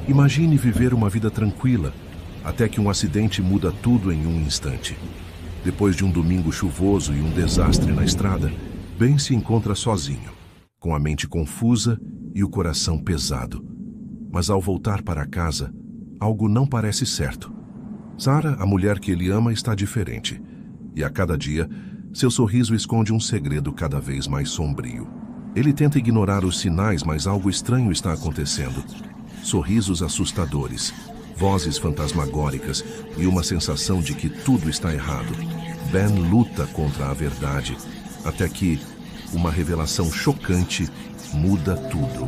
Imagine viver uma vida tranquila, até que um acidente muda tudo em um instante. Depois de um domingo chuvoso e um desastre na estrada, Ben se encontra sozinho, com a mente confusa e o coração pesado. Mas ao voltar para casa, algo não parece certo. Sarah, a mulher que ele ama, está diferente. E a cada dia, seu sorriso esconde um segredo cada vez mais sombrio. Ele tenta ignorar os sinais, mas algo estranho está acontecendo. Sorrisos assustadores, vozes fantasmagóricas e uma sensação de que tudo está errado. Ben luta contra a verdade, até que uma revelação chocante muda tudo.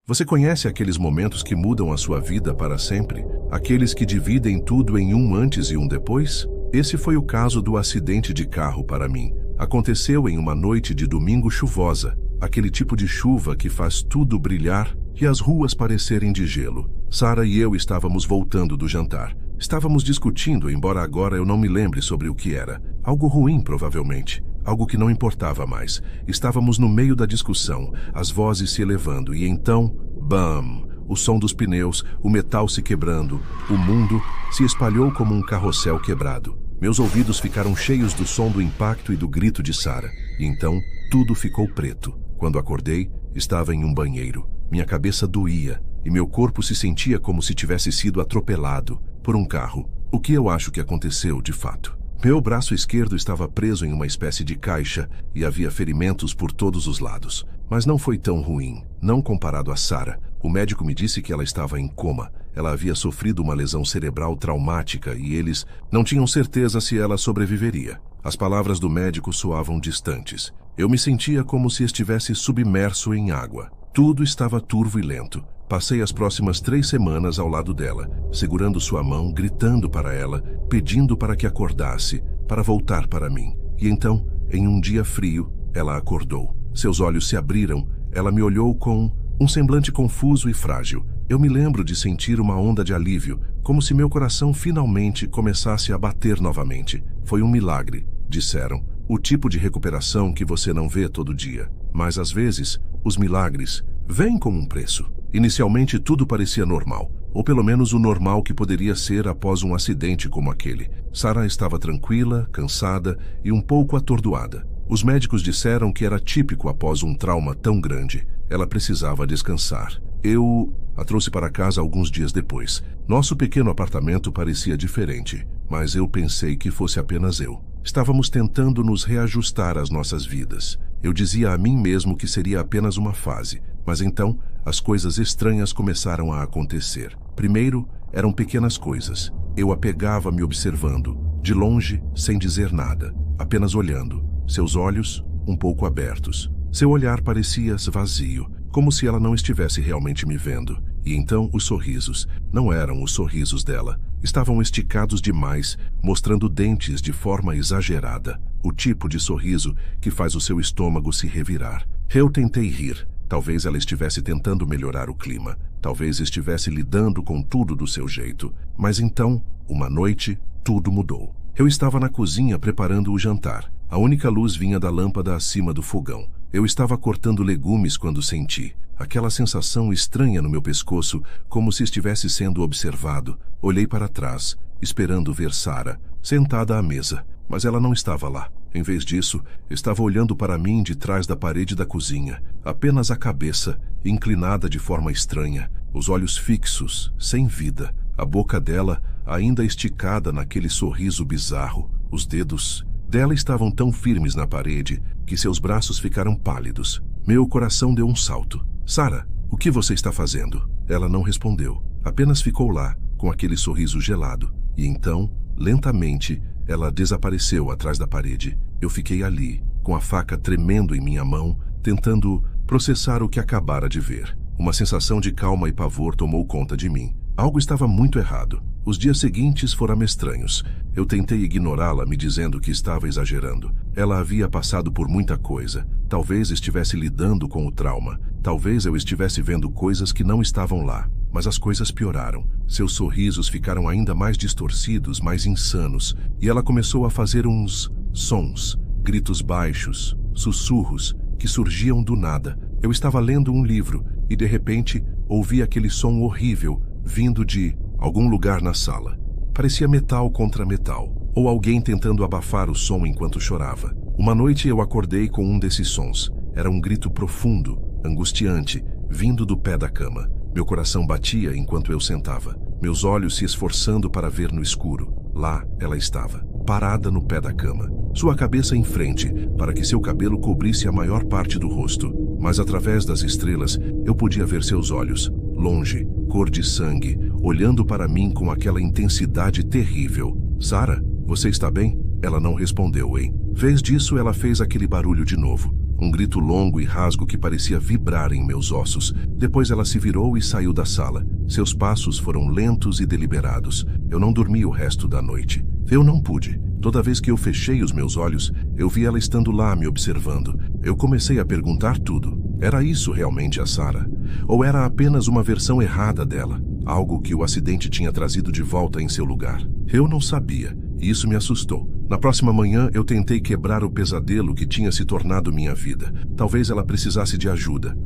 Você conhece aqueles momentos que mudam a sua vida para sempre? Aqueles que dividem tudo em um antes e um depois? Esse foi o caso do acidente de carro para mim. Aconteceu em uma noite de domingo chuvosa, aquele tipo de chuva que faz tudo brilhar e as ruas parecerem de gelo. Sarah e eu estávamos voltando do jantar. Estávamos discutindo, embora agora eu não me lembre sobre o que era. Algo ruim, provavelmente. Algo que não importava mais. Estávamos no meio da discussão, as vozes se elevando, e então, bam! O som dos pneus, o metal se quebrando, o mundo se espalhou como um carrossel quebrado. Meus ouvidos ficaram cheios do som do impacto e do grito de Sarah. E então, tudo ficou preto. Quando acordei, estava em um banheiro. Minha cabeça doía, e meu corpo se sentia como se tivesse sido atropelado por um carro. O que eu acho que aconteceu, de fato? Meu braço esquerdo estava preso em uma espécie de caixa e havia ferimentos por todos os lados. Mas não foi tão ruim, não comparado a Sarah. O médico me disse que ela estava em coma. Ela havia sofrido uma lesão cerebral traumática e eles não tinham certeza se ela sobreviveria. As palavras do médico soavam distantes. Eu me sentia como se estivesse submerso em água. Tudo estava turvo e lento. Passei as próximas 3 semanas ao lado dela, segurando sua mão, gritando para ela, pedindo para que acordasse, para voltar para mim. E então, em um dia frio, ela acordou. Seus olhos se abriram, ela me olhou com um semblante confuso e frágil. Eu me lembro de sentir uma onda de alívio, como se meu coração finalmente começasse a bater novamente. Foi um milagre, disseram. O tipo de recuperação que você não vê todo dia. Mas às vezes, os milagres vêm com um preço. Inicialmente tudo parecia normal, ou pelo menos o normal que poderia ser após um acidente como aquele. Sarah estava tranquila, cansada e um pouco atordoada. Os médicos disseram que era típico após um trauma tão grande. Ela precisava descansar. Eu a trouxe para casa alguns dias depois. Nosso pequeno apartamento parecia diferente, mas eu pensei que fosse apenas eu. Estávamos tentando nos reajustar às nossas vidas. Eu dizia a mim mesmo que seria apenas uma fase, mas então as coisas estranhas começaram a acontecer. Primeiro, eram pequenas coisas. Eu a pegava me observando, de longe, sem dizer nada, apenas olhando. Seus olhos, um pouco abertos. Seu olhar parecia vazio, como se ela não estivesse realmente me vendo. E então os sorrisos, não eram os sorrisos dela. Estavam esticados demais, mostrando dentes de forma exagerada. O tipo de sorriso que faz o seu estômago se revirar. Eu tentei rir. Talvez ela estivesse tentando melhorar o clima. Talvez estivesse lidando com tudo do seu jeito. Mas então, uma noite, tudo mudou. Eu estava na cozinha preparando o jantar. A única luz vinha da lâmpada acima do fogão. Eu estava cortando legumes quando senti aquela sensação estranha no meu pescoço, como se estivesse sendo observado. Olhei para trás, esperando ver Sarah, sentada à mesa, mas ela não estava lá. Em vez disso, estava olhando para mim de trás da parede da cozinha, apenas a cabeça, inclinada de forma estranha, os olhos fixos, sem vida, a boca dela ainda esticada naquele sorriso bizarro. Os dedos dela estavam tão firmes na parede que seus braços ficaram pálidos. Meu coração deu um salto. Sarah, o que você está fazendo? Ela não respondeu, apenas ficou lá, com aquele sorriso gelado. E então, lentamente, ela desapareceu atrás da parede. Eu fiquei ali, com a faca tremendo em minha mão, tentando processar o que acabara de ver. Uma sensação de calma e pavor tomou conta de mim. Algo estava muito errado. Os dias seguintes foram estranhos. Eu tentei ignorá-la, me dizendo que estava exagerando. Ela havia passado por muita coisa. Talvez estivesse lidando com o trauma. Talvez eu estivesse vendo coisas que não estavam lá. Mas as coisas pioraram. Seus sorrisos ficaram ainda mais distorcidos, mais insanos. E ela começou a fazer uns sons, gritos baixos, sussurros, que surgiam do nada. Eu estava lendo um livro e de repente ouvi aquele som horrível vindo de algum lugar na sala. Parecia metal contra metal, ou alguém tentando abafar o som enquanto chorava. Uma noite eu acordei com um desses sons. Era um grito profundo, angustiante, vindo do pé da cama. Meu coração batia enquanto eu sentava, meus olhos se esforçando para ver no escuro. Lá ela estava, parada no pé da cama, sua cabeça em frente, para que seu cabelo cobrisse a maior parte do rosto. Mas através das estrelas, eu podia ver seus olhos, longe, cor de sangue, olhando para mim com aquela intensidade terrível. Sarah, você está bem? Ela não respondeu, Em vez disso, ela fez aquele barulho de novo. Um grito longo e rasgo que parecia vibrar em meus ossos. Depois ela se virou e saiu da sala. Seus passos foram lentos e deliberados. Eu não dormi o resto da noite. Eu não pude. Toda vez que eu fechei os meus olhos, eu vi ela estando lá me observando. Eu comecei a perguntar tudo. Era isso realmente a Sarah? Ou era apenas uma versão errada dela? Algo que o acidente tinha trazido de volta em seu lugar? Eu não sabia, e isso me assustou. Na próxima manhã, eu tentei quebrar o pesadelo que tinha se tornado minha vida. Talvez ela precisasse de ajuda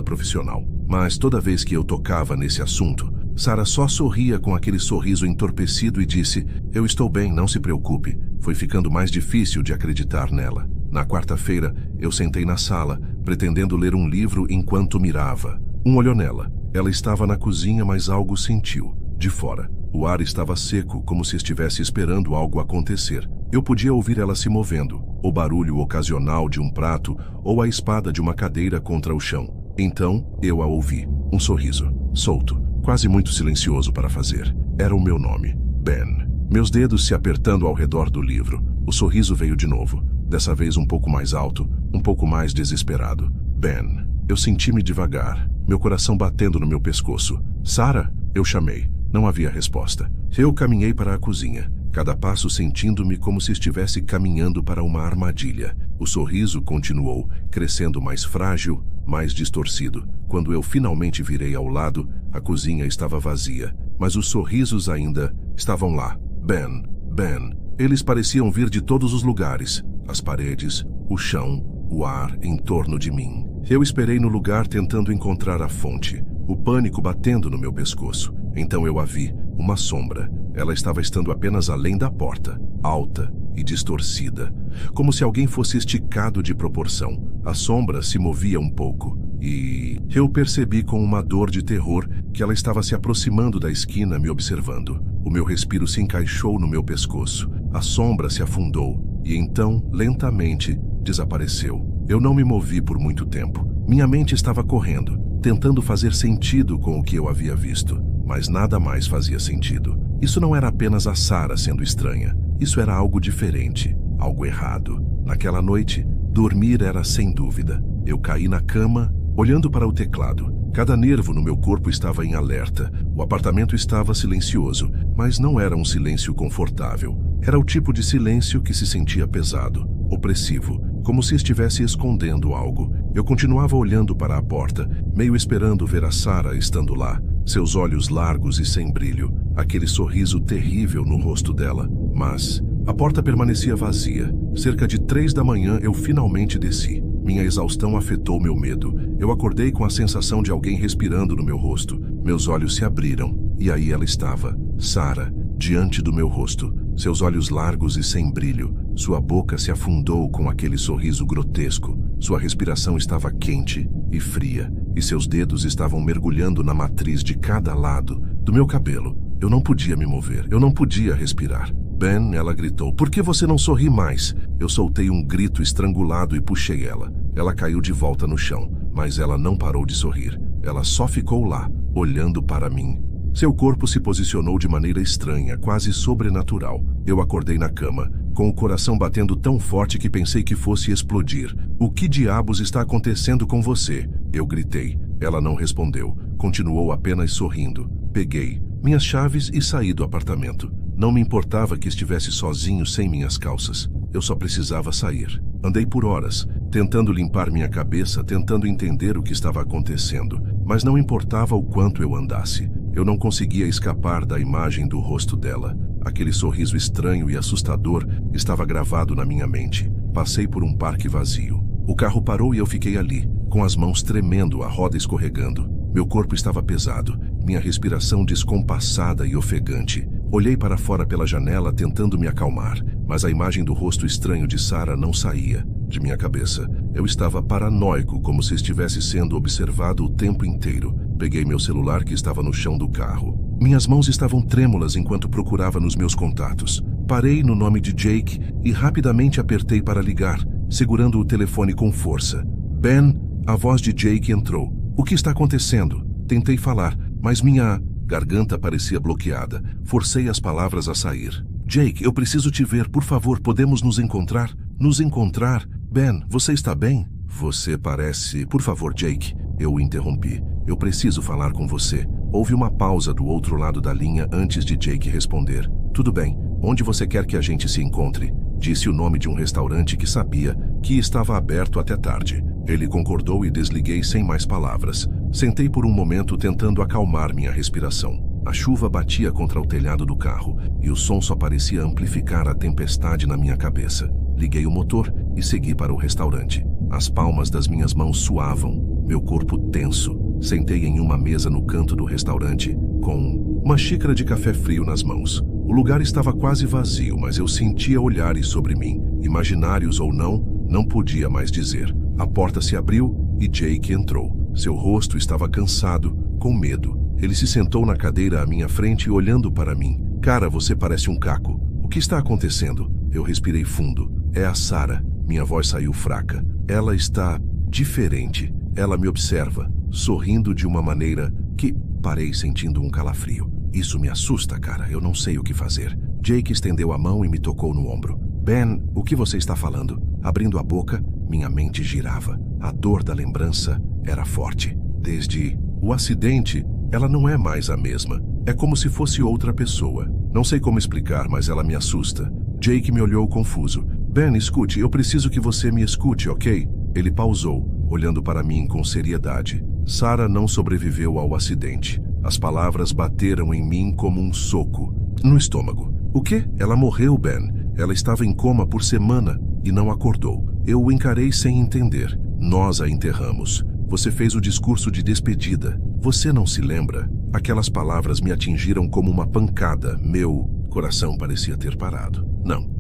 profissional. Mas toda vez que eu tocava nesse assunto, Sarah só sorria com aquele sorriso entorpecido e disse, eu estou bem, não se preocupe. Foi ficando mais difícil de acreditar nela. Na quarta-feira, eu sentei na sala, pretendendo ler um livro enquanto mirava. Olhou nela. Ela estava na cozinha, mas algo sentiu. De fora, o ar estava seco, como se estivesse esperando algo acontecer. Eu podia ouvir ela se movendo, o barulho ocasional de um prato ou a espada de uma cadeira contra o chão. Então, eu a ouvi. Um sorriso, solto, quase muito silencioso para fazer. Era o meu nome, Ben. Meus dedos se apertando ao redor do livro. O sorriso veio de novo, dessa vez um pouco mais alto, um pouco mais desesperado. Ben. Eu senti-me devagar, meu coração batendo no meu pescoço. Sarah? Eu chamei. Não havia resposta. Eu caminhei para a cozinha, cada passo sentindo-me como se estivesse caminhando para uma armadilha. O sorriso continuou, crescendo mais frágil, mais distorcido. Quando eu finalmente virei ao lado, a cozinha estava vazia, mas os sorrisos ainda estavam lá. Ben, Ben. Eles pareciam vir de todos os lugares, as paredes, o chão, o ar em torno de mim. Eu esperei no lugar tentando encontrar a fonte, o pânico batendo no meu pescoço. Então eu a vi, uma sombra. Ela estava estando apenas além da porta, alta e distorcida, como se alguém fosse esticado de proporção. A sombra se movia um pouco e eu percebi com uma dor de terror que ela estava se aproximando da esquina me observando. O meu respiro se encaixou no meu pescoço. A sombra se afundou e então, lentamente, desapareceu. Eu não me movi por muito tempo. Minha mente estava correndo, tentando fazer sentido com o que eu havia visto, mas nada mais fazia sentido. Isso não era apenas a Sarah sendo estranha. Isso era algo diferente, algo errado. Naquela noite, dormir era sem dúvida. Eu caí na cama, olhando para o teclado. Cada nervo no meu corpo estava em alerta. O apartamento estava silencioso, mas não era um silêncio confortável. Era o tipo de silêncio que se sentia pesado, opressivo, como se estivesse escondendo algo. Eu continuava olhando para a porta, meio esperando ver a Sarah estando lá. Seus olhos largos e sem brilho, aquele sorriso terrível no rosto dela. Mas a porta permanecia vazia. Cerca de 3 da manhã eu finalmente desci. Minha exaustão afetou meu medo. Eu acordei com a sensação de alguém respirando no meu rosto. Meus olhos se abriram, e aí ela estava, Sarah, diante do meu rosto. Seus olhos largos e sem brilho. Sua boca se afundou com aquele sorriso grotesco. Sua respiração estava quente e fria, e seus dedos estavam mergulhando na matriz de cada lado do meu cabelo. Eu não podia me mover, eu não podia respirar. Ben, ela gritou, por que você não sorri mais? Eu soltei um grito estrangulado e puxei ela. Ela caiu de volta no chão, mas ela não parou de sorrir. Ela só ficou lá, olhando para mim. Seu corpo se posicionou de maneira estranha, quase sobrenatural. Eu acordei na cama, com o coração batendo tão forte que pensei que fosse explodir. O que diabos está acontecendo com você? Eu gritei. Ela não respondeu. Continuou apenas sorrindo. Peguei minhas chaves e saí do apartamento. Não me importava que estivesse sozinho sem minhas calças. Eu só precisava sair. Andei por horas, tentando limpar minha cabeça, tentando entender o que estava acontecendo. Mas não importava o quanto eu andasse. Eu não conseguia escapar da imagem do rosto dela. Aquele sorriso estranho e assustador estava gravado na minha mente. Passei por um parque vazio. O carro parou e eu fiquei ali, com as mãos tremendo, a roda escorregando. Meu corpo estava pesado, minha respiração descompassada e ofegante. Olhei para fora pela janela tentando me acalmar, mas a imagem do rosto estranho de Sarah não saía de minha cabeça. Eu estava paranoico, como se estivesse sendo observado o tempo inteiro. Peguei meu celular que estava no chão do carro. Minhas mãos estavam trêmulas enquanto procurava nos meus contatos. Parei no nome de Jake e rapidamente apertei para ligar, segurando o telefone com força. Ben, a voz de Jake entrou. O que está acontecendo? Tentei falar, mas minha garganta parecia bloqueada. Forcei as palavras a sair. Jake, eu preciso te ver, por favor, podemos nos encontrar? Nos encontrar? Ben, você está bem? Você parece... Por favor, Jake. Eu o interrompi. Eu preciso falar com você. Houve uma pausa do outro lado da linha antes de Jake responder. Tudo bem. Onde você quer que a gente se encontre? Disse o nome de um restaurante que sabia que estava aberto até tarde. Ele concordou e desliguei sem mais palavras. Sentei por um momento tentando acalmar minha respiração. A chuva batia contra o telhado do carro e o som só parecia amplificar a tempestade na minha cabeça. Liguei o motor e segui para o restaurante. As palmas das minhas mãos suavam, meu corpo tenso. Sentei em uma mesa no canto do restaurante, com uma xícara de café frio nas mãos. O lugar estava quase vazio, mas eu sentia olhares sobre mim, imaginários ou não, não podia mais dizer. A porta se abriu e Jake entrou. Seu rosto estava cansado, com medo. Ele se sentou na cadeira à minha frente, olhando para mim. Cara, você parece um caco. O que está acontecendo? Eu respirei fundo. É a Sarah. Minha voz saiu fraca. Ela está diferente. Ela me observa, sorrindo de uma maneira que... Parei sentindo um calafrio. Isso me assusta, cara. Eu não sei o que fazer. Jake estendeu a mão e me tocou no ombro. Ben, o que você está falando? Abrindo a boca, minha mente girava. A dor da lembrança era forte. Desde o acidente, ela não é mais a mesma. É como se fosse outra pessoa. Não sei como explicar, mas ela me assusta. Jake me olhou confuso. Ben, escute, eu preciso que você me escute, ok? Ele pausou, olhando para mim com seriedade. Sarah não sobreviveu ao acidente. As palavras bateram em mim como um soco no estômago. O quê? Ela morreu, Ben. Ela estava em coma por semana e não acordou. Eu o encarei sem entender. Nós a enterramos. Você fez o discurso de despedida. Você não se lembra? Aquelas palavras me atingiram como uma pancada. Meu coração parecia ter parado.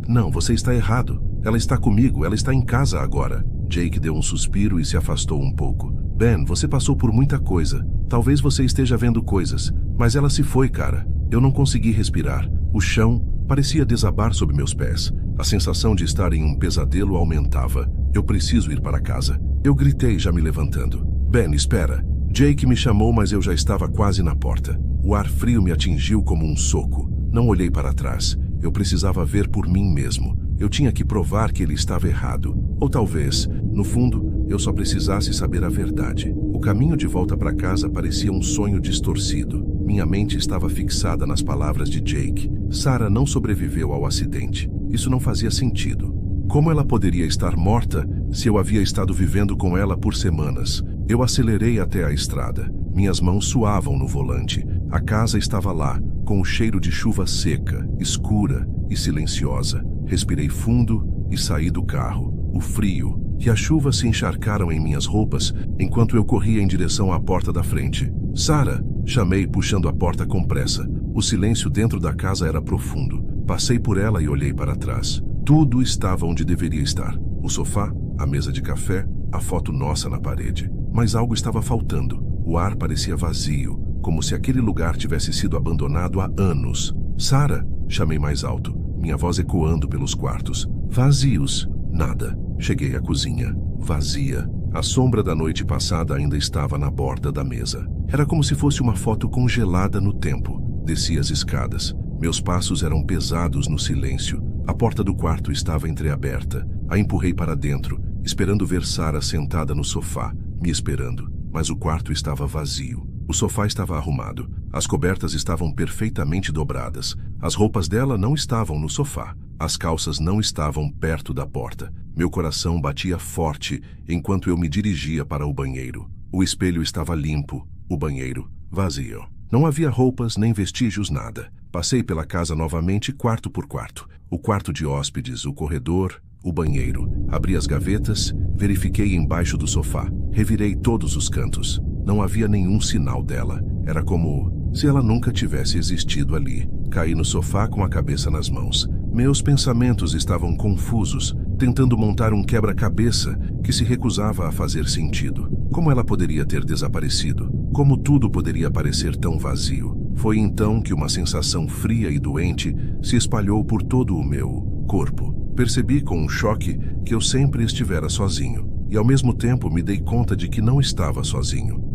Não, você está errado. Ela está comigo, ela está em casa agora. Jake deu um suspiro e se afastou um pouco. Ben, você passou por muita coisa. Talvez você esteja vendo coisas, mas ela se foi, cara. Eu não consegui respirar. O chão parecia desabar sob meus pés. A sensação de estar em um pesadelo aumentava. Eu preciso ir para casa. Eu gritei, já me levantando. Ben, espera. Jake me chamou, mas eu já estava quase na porta. O ar frio me atingiu como um soco. Não olhei para trás. Eu precisava ver por mim mesmo. Eu tinha que provar que ele estava errado. Ou talvez, no fundo, eu só precisasse saber a verdade. O caminho de volta para casa parecia um sonho distorcido. Minha mente estava fixada nas palavras de Jake. Sarah não sobreviveu ao acidente. Isso não fazia sentido. Como ela poderia estar morta se eu havia estado vivendo com ela por semanas? Eu acelerei até a estrada. Minhas mãos suavam no volante. A casa estava lá, com o cheiro de chuva seca, escura e silenciosa. Respirei fundo e saí do carro. O frio e a chuva se encharcaram em minhas roupas enquanto eu corria em direção à porta da frente. Sarah! Chamei, puxando a porta com pressa. O silêncio dentro da casa era profundo. Passei por ela e olhei para trás. Tudo estava onde deveria estar. O sofá, a mesa de café, a foto nossa na parede. Mas algo estava faltando. O ar parecia vazio, como se aquele lugar tivesse sido abandonado há anos. Sarah! Chamei mais alto, minha voz ecoando pelos quartos. Vazios. Nada. Cheguei à cozinha. Vazia. A sombra da noite passada ainda estava na borda da mesa. Era como se fosse uma foto congelada no tempo. Desci as escadas. Meus passos eram pesados no silêncio. A porta do quarto estava entreaberta. A empurrei para dentro, esperando ver Sarah sentada no sofá, me esperando. Mas o quarto estava vazio. O sofá estava arrumado. As cobertas estavam perfeitamente dobradas. As roupas dela não estavam no sofá. As calças não estavam perto da porta. Meu coração batia forte enquanto eu me dirigia para o banheiro. O espelho estava limpo, o banheiro vazio. Não havia roupas nem vestígios, nada. Passei pela casa novamente, quarto por quarto. O quarto de hóspedes, o corredor, O banheiro. Abri as gavetas, verifiquei embaixo do sofá. Revirei todos os cantos. Não havia nenhum sinal dela. Era como se ela nunca tivesse existido ali. Caí no sofá com a cabeça nas mãos. Meus pensamentos estavam confusos, tentando montar um quebra-cabeça que se recusava a fazer sentido. Como ela poderia ter desaparecido? Como tudo poderia parecer tão vazio? Foi então que uma sensação fria e doente se espalhou por todo o meu corpo. Percebi com um choque que eu sempre estivera sozinho, e ao mesmo tempo me dei conta de que não estava sozinho.